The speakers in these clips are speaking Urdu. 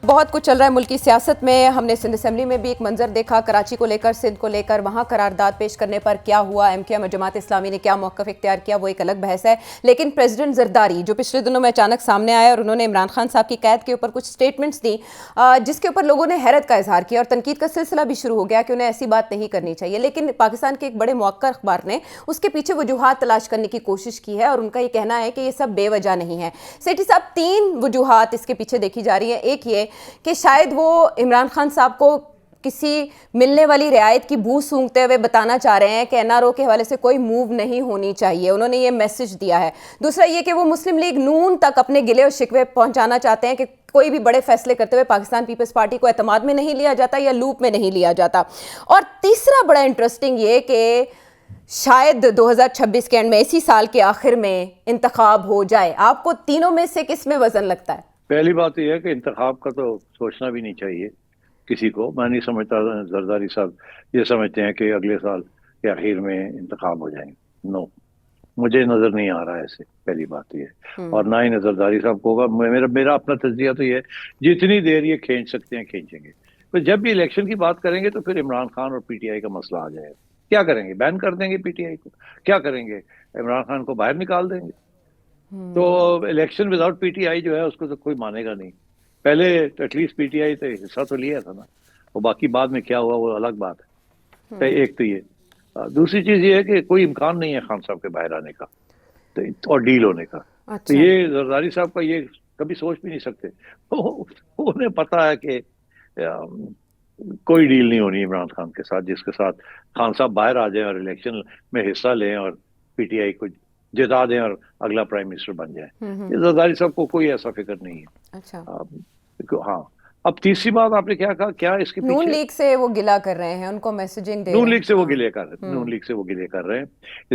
بہت کچھ چل رہا ہے ملکی سیاست میں. ہم نے سندھ اسمبلی میں بھی ایک منظر دیکھا, کراچی کو لے کر, سندھ کو لے کر, وہاں قرارداد پیش کرنے پر کیا ہوا, ایم کیو ایم اور جماعت اسلامی نے کیا موقف اختیار کیا, وہ ایک الگ بحث ہے. لیکن پریزیڈنٹ زرداری جو پچھلے دنوں میں اچانک سامنے آئے اور انہوں نے عمران خان صاحب کی قید کے اوپر کچھ سٹیٹمنٹس دی, جس کے اوپر لوگوں نے حیرت کا اظہار کیا اور تنقید کا سلسلہ بھی شروع ہو گیا کہ انہیں ایسی بات نہیں کرنی چاہیے. لیکن پاکستان کے ایک بڑے موقع اخبار نے اس کے پیچھے وجوہات تلاش کرنے کی کوشش کی ہے اور ان کا یہ کہنا ہے کہ یہ سب بے وجہ نہیں ہے. سیٹھی صاحب, 3 وجوہات اس کے پیچھے دیکھی جا رہی ہیں. ایک یہ کہ شاید وہ عمران خان صاحب کو کسی ملنے والی رعایت کی بو سونگتے ہوئے بتانا چاہ رہے ہیں کہ این آر او کے حوالے سے کوئی موو نہیں ہونی چاہیے, انہوں نے یہ میسج دیا ہے. دوسرا یہ کہ وہ مسلم لیگ نون تک اپنے گلے اور شکوے پہنچانا چاہتے ہیں کہ کوئی بھی بڑے فیصلے کرتے ہوئے پاکستان پیپلز پارٹی کو اعتماد میں نہیں لیا جاتا یا لوپ میں نہیں لیا جاتا. اور تیسرا بڑا انٹرسٹنگ یہ کہ شاید 2026 کے اینڈ میں, اسی سال کے آخر میں انتخاب ہو جائے. آپ کو تینوں میں سے کس میں وزن لگتا ہے؟ پہلی بات یہ ہے کہ انتخاب کا تو سوچنا بھی نہیں چاہیے کسی کو. میں نہیں سمجھتا زرداری صاحب یہ سمجھتے ہیں کہ اگلے سال کے آخر میں انتخاب ہو جائیں. نو, مجھے نظر نہیں آ رہا ہے ایسے. پہلی بات یہ ہے, اور نہ ہی زرداری صاحب کو ہوگا. میرا اپنا تجزیہ تو یہ ہے جتنی دیر یہ کھینچ سکتے ہیں کھینچیں گے. تو جب بھی الیکشن کی بات کریں گے تو پھر عمران خان اور پی ٹی آئی کا مسئلہ آ جائے گا. کیا کریں گے؟ بین کر دیں گے پی ٹی آئی کو. کیا کریں گے؟ عمران خان کو باہر نکال دیں گے. تو الیکشن وداؤٹ پی ٹی آئی جو ہے اس کو تو کوئی مانے گا نہیں. پہلے ایٹ لیسٹ پی ٹی آئی تو حصہ تو لیا تھا نا, وہ باقی بعد میں کیا ہوا وہ الگ بات ہے. ایک تو یہ. دوسری چیز یہ ہے کہ کوئی امکان نہیں ہے خان صاحب کے باہر آنے کا اور ڈیل ہونے کا. تو یہ زرداری صاحب کا یہ کبھی سوچ بھی نہیں سکتے. انہیں پتا ہے کہ کوئی ڈیل نہیں ہونی عمران خان کے ساتھ جس کے ساتھ خان صاحب باہر آ جائیں اور الیکشن میں حصہ لیں اور پی ٹی آئی کو جتا دیں اور اگلا پرائم منسٹر بن جائیں. یہ زرداری صاحب کو کوئی ایسا فکر نہیں ہے. ہاں, اب تیسری بات آپ نے کیا کہا, کیا اس کے پیچھے نون لیگ سے وہ گلہ کر رہے ہیں, ان کو میسجنگ دے رہے ہیں. نون لیگ سے وہ گلے کر رہے ہیں. نون لیگ سے وہ گلے کر رہے ہیں.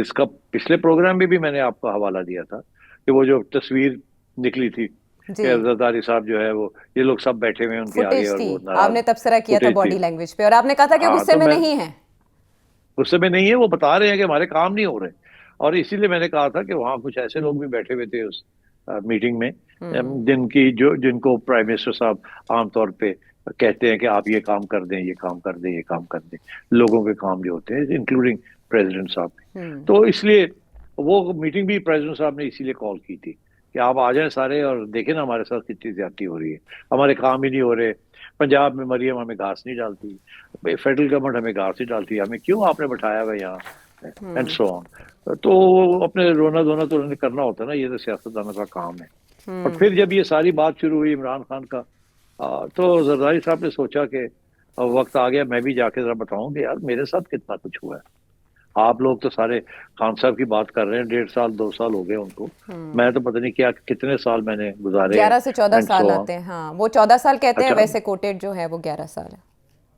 اس کا پچھلے پروگرام میں بھی میں نے آپ کو حوالہ دیا تھا کہ وہ جو تصویر نکلی تھی کہ زرداری صاحب جو ہے وہ یہ لوگ سب بیٹھے ہوئے ان کے آگے اور وہ آپ نے تبصرہ کیا تھا باڈی لینگویج پہ اور آپ نے کہا تھا کہ غصے میں نہیں ہے. غصے میں نہیں ہے, وہ بتا رہے ہیں کہ ہمارے کام نہیں ہو رہے. اور اسی لیے میں نے کہا تھا کہ وہاں کچھ ایسے لوگ بھی بیٹھے ہوئے تھے اس میٹنگ میں جن کو پرائم منسٹر صاحب عام طور پہ کہتے ہیں کہ آپ یہ کام کر دیں, یہ کام کر دیں, یہ کام کر دیں. لوگوں کے کام جو ہوتے ہیں انکلوڈنگ پریزیڈنٹ صاحب. تو اس لیے وہ میٹنگ بھی پریزیڈنٹ صاحب نے اسی لیے کال کی تھی کہ آپ آ جائیں سارے اور دیکھیں نا ہمارے ساتھ کتنی زیادتی ہو رہی ہے, ہمارے کام ہی نہیں ہو رہے. پنجاب میں مریم ہمیں گھاس نہیں ڈالتی, فیڈرل گورنمنٹ ہمیں گھاس نہیں ڈالتی, ہمیں کیوں آپ نے بٹھایا ہوا یہاں, اینڈ سو آن. تو اپنے رونا دھونا تو انہوں نے کرنا ہوتا ہے نا, یہ تو سیاستدانوں کا کام ہے. اور پھر جب یہ ساری بات شروع ہوئی عمران خان کا, تو زرداری صاحب نے سوچا کہ وقت آ گیا میں بھی جا کے ذرا بتاؤں کہ یار میرے ساتھ کتنا کچھ ہوا ہے. آپ لوگ تو سارے خان صاحب کی بات کر رہے ہیں, 1.5 سال 2 سال ہو گئے ان کو. میں تو پتہ نہیں کیا کتنے سال میں نے گزارے 11 سے 14 سال آتے ہیں. ہاں, وہ 14 سال کہتے ہیں, ویسے کوٹیڈ جو ہے وہ 11 سال ہے.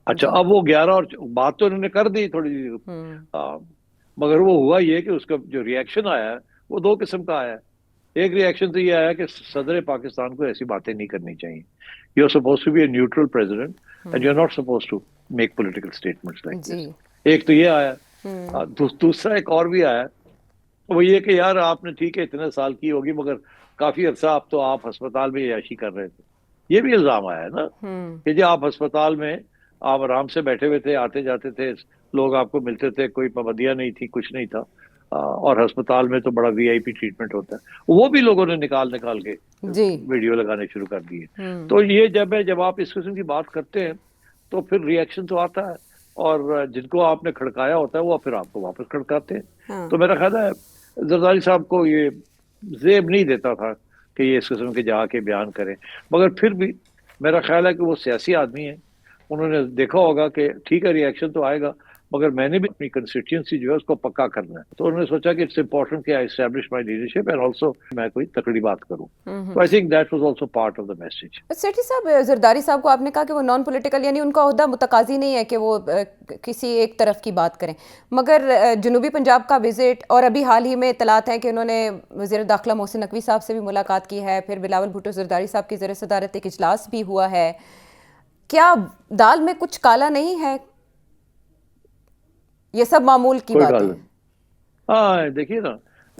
اچھا, اب وہ 11 اور بات تو انہوں نے کر دی تھوڑی سی, مگر وہ ہوا یہ کہ اس کا جو ریئیکشن آیا ہے وہ 2 قسم کا آیا ہے. ایک ریئیکشن تو یہ آیا کہ صدر پاکستان کو ایسی باتیں نہیں کرنی چاہیے. You are suppose to be a neutral president and you are not suppose to make political statements like this. ایک تو یہ آیا. دوسرا ایک اور بھی آیا, وہ یہ کہ یار آپ نے ٹھیک ہے اتنے سال کی ہوگی مگر کافی عرصہ اب تو آپ ہسپتال میں عیاشی کر رہے تھے. یہ بھی الزام آیا ہے نا کہ جی آپ ہسپتال میں آپ آرام سے بیٹھے ہوئے تھے, آتے جاتے تھے, لوگ آپ کو ملتے تھے, کوئی پابندیاں نہیں تھی, کچھ نہیں تھا, اور ہسپتال میں تو بڑا وی آئی پی ٹریٹمنٹ ہوتا ہے. وہ بھی لوگوں نے نکال کے ویڈیو لگانے شروع کر دیے. تو یہ جب آپ اس قسم کی بات کرتے ہیں تو پھر ریئیکشن تو آتا ہے, اور جن کو آپ نے کھڑکایا ہوتا ہے وہ پھر آپ کو واپس کھڑکاتے ہیں. تو میرا خیال ہے زرداری صاحب کو یہ زیب نہیں دیتا تھا کہ یہ اس قسم کے جا کے بیان کریں, مگر پھر بھی میرا خیال ہے کہ وہ سیاسی آدمی ہیں. انہوں نے دیکھا ہوگا کہ ٹھیک ہے ریئیکشن تو آئے گا مگر میں نے بھی اپنی کنسٹیٹوئنسی جو ہے اس کو پکا کرنا ہے. تو انہوں نے سوچا کہ اٹس امپورٹنٹ کہ I establish my leadership and also میں کوئی تکڑی بات کروں. تو I think that was also part of the message. Sethi صاحب, زرداری صاحب کو آپ نے کہا کہ وہ نان پولیٹیکل, یعنی ان کا عہدہ متقاضی نہیں ہے کہ وہ کسی ایک طرف کی بات کریں, مگر جنوبی پنجاب کا وزٹ اور ابھی حال ہی میں اطلاعات ہیں کہ انہوں نے وزیر داخلہ محسن نقوی صاحب سے بھی ملاقات کی ہے, پھر بلاول بھٹو زرداری صاحب کی زیر صدارت ایک اجلاس بھی ہوا ہے. کیا دال میں کچھ کالا نہیں ہے؟ یہ سب معمول کی باتیں ہیں. ہاں دیکھیے نا,